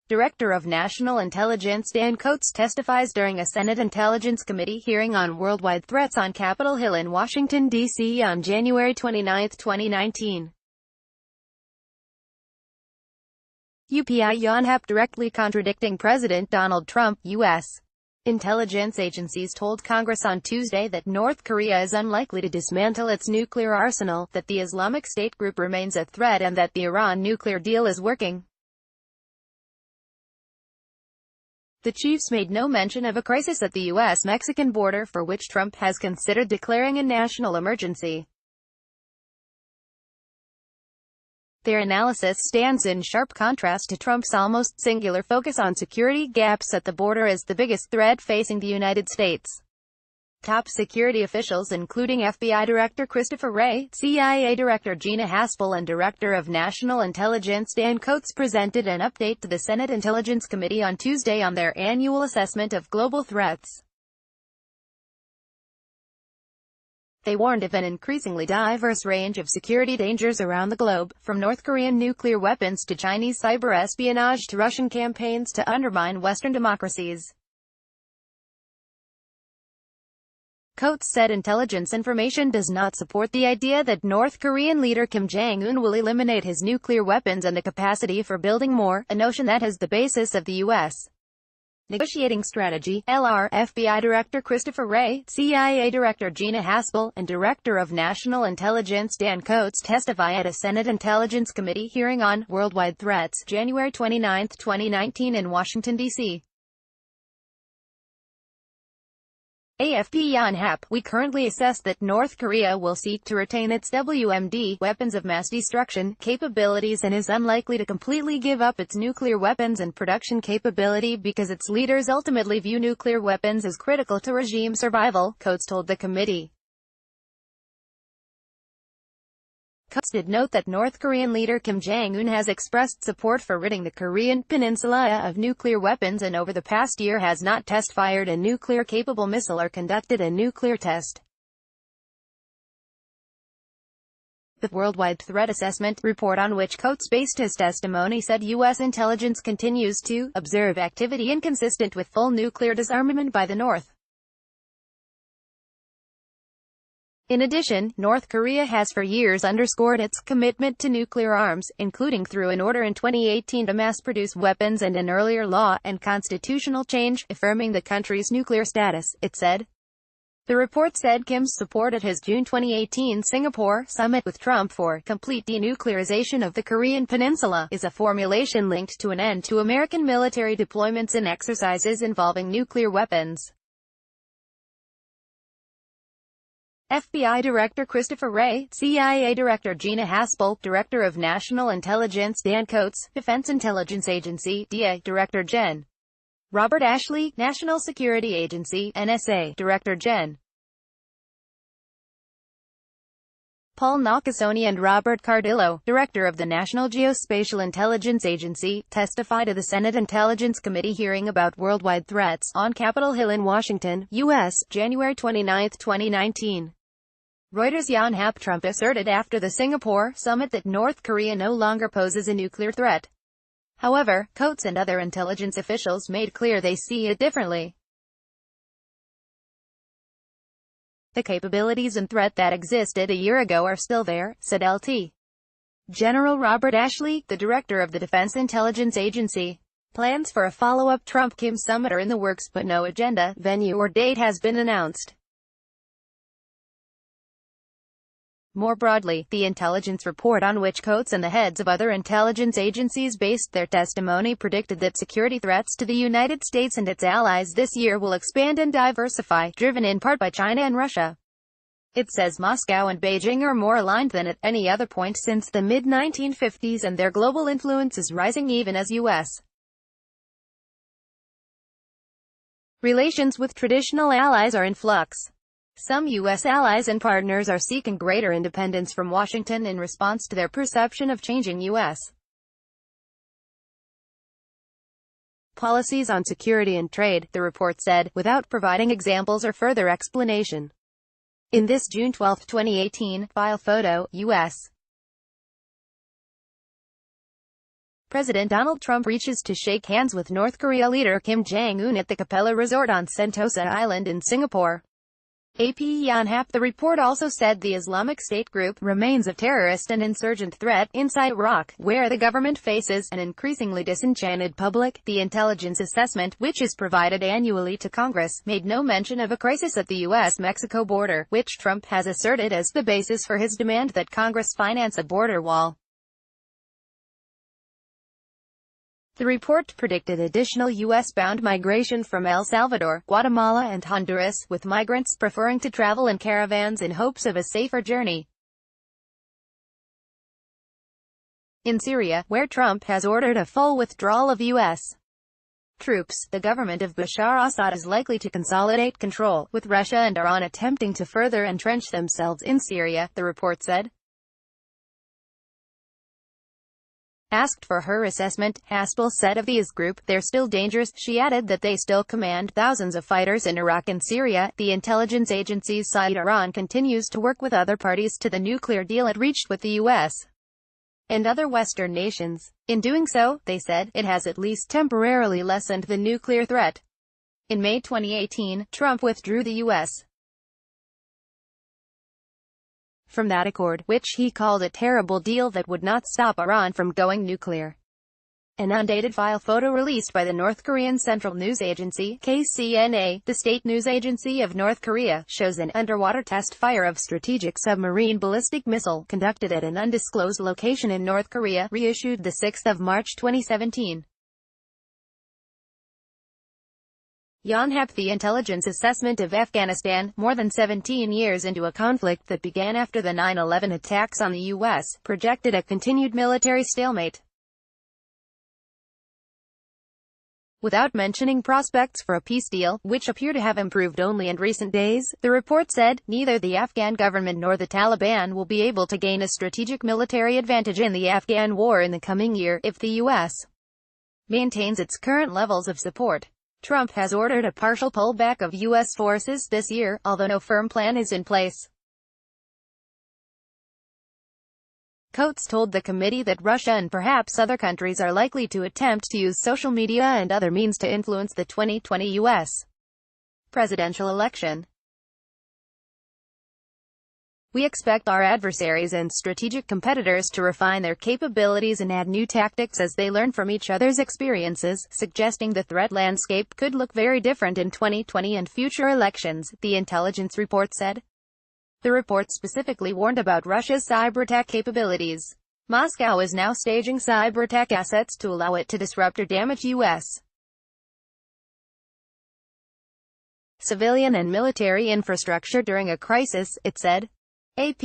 Director of National Intelligence Dan Coats testifies during a Senate Intelligence Committee hearing on worldwide threats on Capitol Hill in Washington, D.C. on January 29, 2019. UPI Yonhap directly contradicting President Donald Trump. U.S. intelligence agencies told Congress on Tuesday that North Korea is unlikely to dismantle its nuclear arsenal, that the Islamic State group remains a threat, and that the Iran nuclear deal is working. The chiefs made no mention of a crisis at the U.S.-Mexican border for which Trump has considered declaring a national emergency. Their analysis stands in sharp contrast to Trump's almost singular focus on security gaps at the border as the biggest threat facing the United States. Top security officials including FBI Director Christopher Wray, CIA Director Gina Haspel and Director of National Intelligence Dan Coats presented an update to the Senate Intelligence Committee on Tuesday on their annual assessment of global threats. They warned of an increasingly diverse range of security dangers around the globe, from North Korean nuclear weapons to Chinese cyber espionage to Russian campaigns to undermine Western democracies. Coats said intelligence information does not support the idea that North Korean leader Kim Jong-un will eliminate his nuclear weapons and the capacity for building more, a notion that is the basis of the U.S. negotiating strategy. LR, FBI Director Christopher Wray, CIA Director Gina Haspel, and Director of National Intelligence Dan Coats testify at a Senate Intelligence Committee hearing on worldwide threats, January 29, 2019 in Washington, D.C. AFP Yonhap, we currently assess that North Korea will seek to retain its WMD, weapons of mass destruction, capabilities and is unlikely to completely give up its nuclear weapons and production capability because its leaders ultimately view nuclear weapons as critical to regime survival, Coats told the committee. Coats did note that North Korean leader Kim Jong-un has expressed support for ridding the Korean peninsula of nuclear weapons and over the past year has not test-fired a nuclear-capable missile or conducted a nuclear test. The Worldwide Threat Assessment report on which Coats based his testimony said U.S. intelligence continues to observe activity inconsistent with full nuclear disarmament by the North. In addition, North Korea has for years underscored its commitment to nuclear arms, including through an order in 2018 to mass-produce weapons and an earlier law and constitutional change, affirming the country's nuclear status, it said. The report said Kim's support at his June 2018 Singapore summit with Trump for complete denuclearization of the Korean peninsula is a formulation linked to an end to American military deployments and exercises involving nuclear weapons. FBI Director Christopher Wray, CIA Director Gina Haspel, Director of National Intelligence Dan Coats, Defense Intelligence Agency DIA Director Gen. Robert Ashley, National Security Agency NSA Director Gen. Paul Nakasone and Robert Cardillo, Director of the National Geospatial Intelligence Agency, testified to the Senate Intelligence Committee hearing about worldwide threats on Capitol Hill in Washington, U.S., January 29, 2019. Reuters Yonhap Trump asserted after the Singapore summit that North Korea no longer poses a nuclear threat. However, Coats and other intelligence officials made clear they see it differently. The capabilities and threat that existed a year ago are still there, said LT. General Robert Ashley, the director of the Defense Intelligence Agency. Plans for a follow-up Trump-Kim summit are in the works but no agenda, venue or date has been announced. More broadly, the intelligence report on which Coats and the heads of other intelligence agencies based their testimony predicted that security threats to the United States and its allies this year will expand and diversify, driven in part by China and Russia. It says Moscow and Beijing are more aligned than at any other point since the mid-1950s and their global influence is rising even as U.S. relations with traditional allies are in flux. Some U.S. allies and partners are seeking greater independence from Washington in response to their perception of changing U.S. policies on security and trade, the report said, without providing examples or further explanation. In this June 12, 2018, file photo, U.S. President Donald Trump reaches to shake hands with North Korea leader Kim Jong-un at the Capella Resort on Sentosa Island in Singapore. AP Yonhap. The report also said the Islamic State group remains a terrorist and insurgent threat inside Iraq, where the government faces an increasingly disenchanted public. The intelligence assessment, which is provided annually to Congress, made no mention of a crisis at the U.S.-Mexico border, which Trump has asserted as the basis for his demand that Congress finance a border wall. The report predicted additional U.S.-bound migration from El Salvador, Guatemala and Honduras, with migrants preferring to travel in caravans in hopes of a safer journey. In Syria, where Trump has ordered a full withdrawal of U.S. troops, the government of Bashar Assad is likely to consolidate control, with Russia and Iran attempting to further entrench themselves in Syria, the report said. Asked for her assessment, Haspel said of the IS group, "They're still dangerous." She added that they still command thousands of fighters in Iraq and Syria. The intelligence agencies cite Iran continues to work with other parties to the nuclear deal it reached with the U.S. and other Western nations. In doing so, they said, it has at least temporarily lessened the nuclear threat. In May 2018, Trump withdrew the U.S. from that accord, which he called a terrible deal that would not stop Iran from going nuclear. An undated file photo released by the North Korean Central News Agency, KCNA, the state news agency of North Korea, shows an underwater test fire of strategic submarine ballistic missile, conducted at an undisclosed location in North Korea, reissued 6 March 2017. Yonhap. The intelligence assessment of Afghanistan, more than 17 years into a conflict that began after the 9/11 attacks on the U.S., projected a continued military stalemate. Without mentioning prospects for a peace deal, which appear to have improved only in recent days, the report said, neither the Afghan government nor the Taliban will be able to gain a strategic military advantage in the Afghan war in the coming year, if the U.S. maintains its current levels of support. Trump has ordered a partial pullback of U.S. forces this year, although no firm plan is in place. Coates told the committee that Russia and perhaps other countries are likely to attempt to use social media and other means to influence the 2020 U.S. presidential election. We expect our adversaries and strategic competitors to refine their capabilities and add new tactics as they learn from each other's experiences, suggesting the threat landscape could look very different in 2020 and future elections, the intelligence report said. The report specifically warned about Russia's cyberattack capabilities. Moscow is now staging cyberattack assets to allow it to disrupt or damage U.S. civilian and military infrastructure during a crisis, it said. AP